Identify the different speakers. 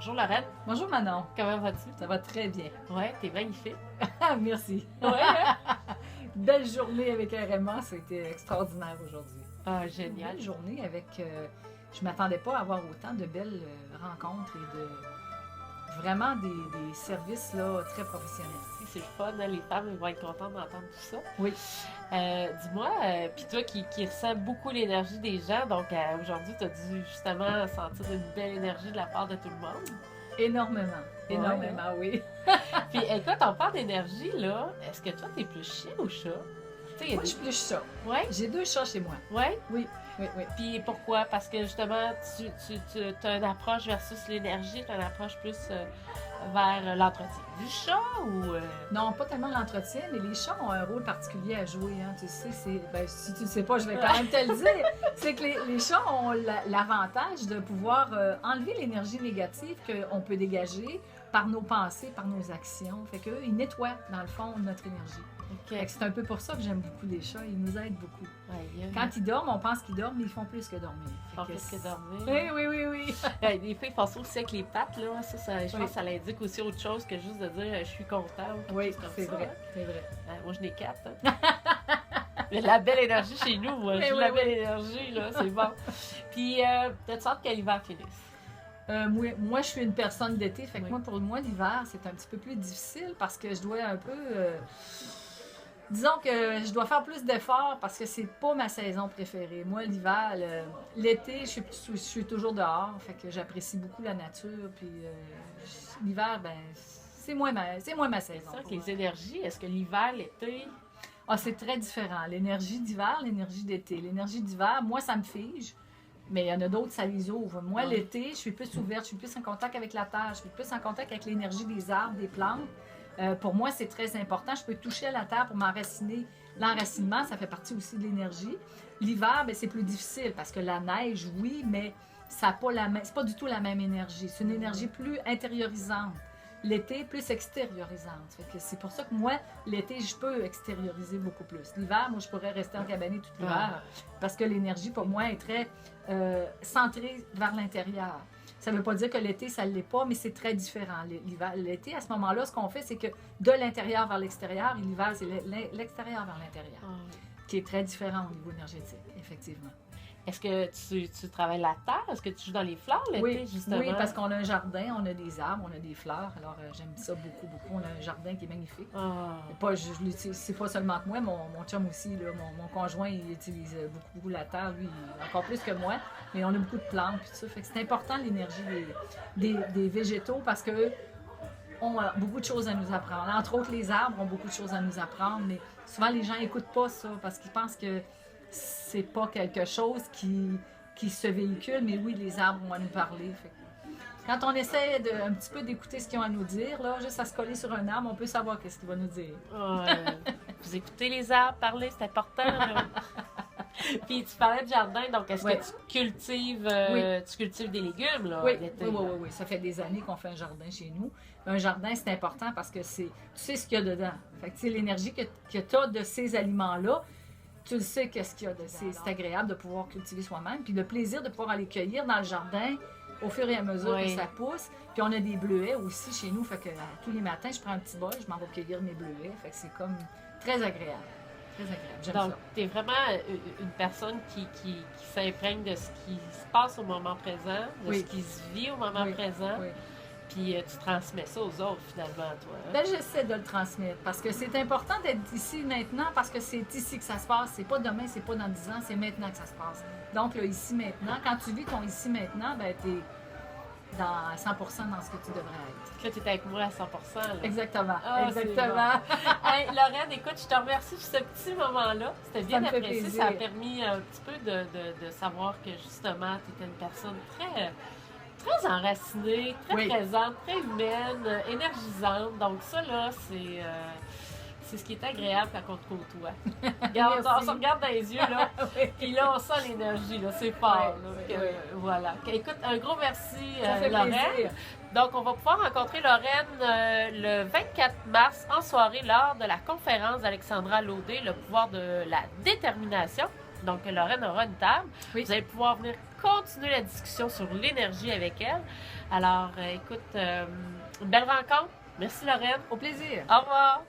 Speaker 1: Bonjour Lorraine,
Speaker 2: Bonjour Manon,
Speaker 1: comment vas-tu?
Speaker 2: ça va très bien.
Speaker 1: Ouais, t'es magnifique.
Speaker 2: Merci.
Speaker 1: Ouais, hein?
Speaker 2: Belle journée avec RMA, c'était extraordinaire aujourd'hui.
Speaker 1: Ah, génial.
Speaker 2: Belle journée avec... je m'attendais pas à avoir autant de belles rencontres et de... Vraiment des services là, très professionnels.
Speaker 1: C'est le fun, hein? Les femmes elles vont être contentes d'entendre tout ça.
Speaker 2: Oui.
Speaker 1: Dis-moi, puis toi qui ressens beaucoup l'énergie des gens, donc aujourd'hui, tu as dû justement sentir une belle énergie de la part de tout le monde.
Speaker 2: Énormément.
Speaker 1: Ouais.
Speaker 2: Énormément, oui.
Speaker 1: Puis écoute, on parle d'énergie, là. Est-ce que toi, t'es plus chien ou chat? Tu sais, il y a
Speaker 2: Moi, je suis plus chat.
Speaker 1: Ouais?
Speaker 2: J'ai 2 chats chez moi.
Speaker 1: Ouais?
Speaker 2: Oui.
Speaker 1: Puis pourquoi? Parce que justement, tu as une approche versus l'énergie, tu as une approche plus vers l'entretien du chat ou...
Speaker 2: Non, pas tellement l'entretien, mais les chats ont un rôle particulier à jouer. Hein. Tu sais, si tu ne sais pas, je vais quand même te le dire. C'est que les chats ont l'avantage de pouvoir enlever l'énergie négative qu'on peut dégager par nos pensées, par nos actions. Fait qu'eux, ils nettoient, dans le fond, notre énergie.
Speaker 1: OK.
Speaker 2: Fait que c'est un peu pour ça que j'aime beaucoup les chats. Ils nous aident beaucoup.
Speaker 1: Ouais,
Speaker 2: Quand ils dorment, on pense qu'ils dorment, mais ils font plus que dormir.
Speaker 1: Ils font plus que dormir.
Speaker 2: Oui.
Speaker 1: Des fois, ils font ça aussi avec les pattes, là. Je pense que ça l'indique aussi autre chose que juste de dire je suis content ou quelque
Speaker 2: Oui,
Speaker 1: chose comme
Speaker 2: c'est
Speaker 1: ça,
Speaker 2: vrai,
Speaker 1: hein.
Speaker 2: c'est vrai.
Speaker 1: Moi, je n'ai 4. Hein. Il y a de la belle énergie chez nous. Moi. J'ai de la belle énergie, là. C'est bon. Puis, t'as-tu hâte que l'hiver finisse?
Speaker 2: Moi, je suis une personne d'été. Fait que
Speaker 1: Oui.
Speaker 2: pour moi, l'hiver, c'est un petit peu plus difficile parce que je dois un peu... disons que je dois faire plus d'efforts parce que c'est pas ma saison préférée. Moi, l'hiver, l'été, je suis toujours dehors. Fait que j'apprécie beaucoup la nature. Puis l'hiver, ben, c'est moins ma saison.
Speaker 1: C'est ça que les énergies, est-ce que l'hiver, l'été...
Speaker 2: Ah, c'est très différent. L'énergie d'hiver, l'énergie d'été. L'énergie d'hiver, moi, ça me fige. Mais il y en a d'autres, ça les ouvre. Moi,
Speaker 1: Ouais.
Speaker 2: l'été, je suis plus ouverte, je suis plus en contact avec la terre, je suis plus en contact avec l'énergie des arbres, des plantes. Pour moi, c'est très important. Je peux toucher à la terre pour m'enraciner. L'enracinement, ça fait partie aussi de l'énergie. L'hiver, ben, c'est plus difficile parce que la neige, oui, mais ça n'a pas c'est pas du tout la même énergie. C'est une énergie plus intériorisante. L'été, plus extériorisante. Fait que c'est pour ça que moi, l'été, je peux extérioriser beaucoup plus. L'hiver, moi, je pourrais rester en cabané tout l'hiver parce que l'énergie, pour moi, est très centrée vers l'intérieur. Ça ne veut pas dire que l'été, ça ne l'est pas, mais c'est très différent. L'été, à ce moment-là, ce qu'on fait, c'est que de l'intérieur vers l'extérieur, et l'hiver, c'est l'extérieur vers l'intérieur, qui est très différent au niveau énergétique, effectivement.
Speaker 1: Est-ce que tu travailles la terre? Est-ce que tu joues dans les fleurs l'été,
Speaker 2: Oui,
Speaker 1: justement?
Speaker 2: oui, parce qu'on a un jardin, on a des arbres, on a des fleurs. Alors, j'aime ça beaucoup, beaucoup. On a un jardin qui est magnifique.
Speaker 1: Ah.
Speaker 2: C'est pas seulement que moi, mon chum aussi, là, mon conjoint, il utilise beaucoup la terre, lui, encore plus que moi. Mais on a beaucoup de plantes, puis tout ça. Fait que c'est important l'énergie des végétaux parce que ont beaucoup de choses à nous apprendre. Entre autres, les arbres ont beaucoup de choses à nous apprendre, mais souvent les gens n'écoutent pas ça parce qu'ils pensent que c'est pas quelque chose qui se véhicule, mais oui, les arbres ont à nous parler. Fait que quand on essaie un petit peu d'écouter ce qu'ils ont à nous dire, là, juste à se coller sur un arbre, on peut savoir qu'est-ce qu'il va nous dire.
Speaker 1: Vous écoutez les arbres parler, c'est important. Là. Puis tu parlais de jardin, donc est-ce que tu cultives des légumes là,
Speaker 2: Oui,
Speaker 1: l'été?
Speaker 2: oui. Ça fait des années qu'on fait un jardin chez nous. Un jardin, c'est important parce que tu sais ce qu'il y a dedans. Fait que tu sais, l'énergie que tu as de ces aliments-là, tu le sais qu'est-ce qu'il y a de. C'est agréable de pouvoir cultiver soi-même. Puis le plaisir de pouvoir aller cueillir dans le jardin au fur et à mesure que ça pousse. Puis on a des bleuets aussi chez nous. Fait que tous les matins, je prends un petit bol, je m'en vais cueillir mes bleuets. Fait que c'est comme très agréable. Très agréable. J'aime ça.
Speaker 1: Donc, tu es vraiment une personne qui s'imprègne de ce qui se passe au moment présent, de ce qui se vit au moment présent.
Speaker 2: Oui.
Speaker 1: Puis tu transmets ça aux autres, finalement, toi. Hein?
Speaker 2: Ben, j'essaie de le transmettre parce que c'est important d'être ici maintenant parce que c'est ici que ça se passe. C'est pas demain, c'est pas dans 10 ans, c'est maintenant que ça se passe. Donc, le ici maintenant, quand tu vis ton ici maintenant, ben, tu es dans 100% dans ce que tu devrais être.
Speaker 1: Là, tu es avec moi à 100%. Là.
Speaker 2: Exactement.
Speaker 1: Ah,
Speaker 2: exactement.
Speaker 1: Bon. Hey, Lorraine, écoute, je te remercie pour ce petit moment-là. C'était bien apprécié.
Speaker 2: Plaisir.
Speaker 1: Ça a permis un petit peu de savoir que, justement, tu étais une personne très enracinée, très présente, très humaine, énergisante. Donc ça, là, c'est ce qui est agréable quand on te côtoie. Regarde, on se regarde dans les yeux, là, puis là, on sent l'énergie, là, c'est fort. Voilà. Écoute, un gros merci, Lorraine.
Speaker 2: Plaisir.
Speaker 1: Donc, on va pouvoir rencontrer Lorraine le 24 mars en soirée lors de la conférence d'Alexandra Laudet, le pouvoir de la détermination. Donc, Lorraine aura une table.
Speaker 2: Oui.
Speaker 1: Vous allez pouvoir venir continuer la discussion sur l'énergie avec elle. Alors, écoute, une belle rencontre. Merci, Lorraine.
Speaker 2: Au plaisir.
Speaker 1: Au revoir.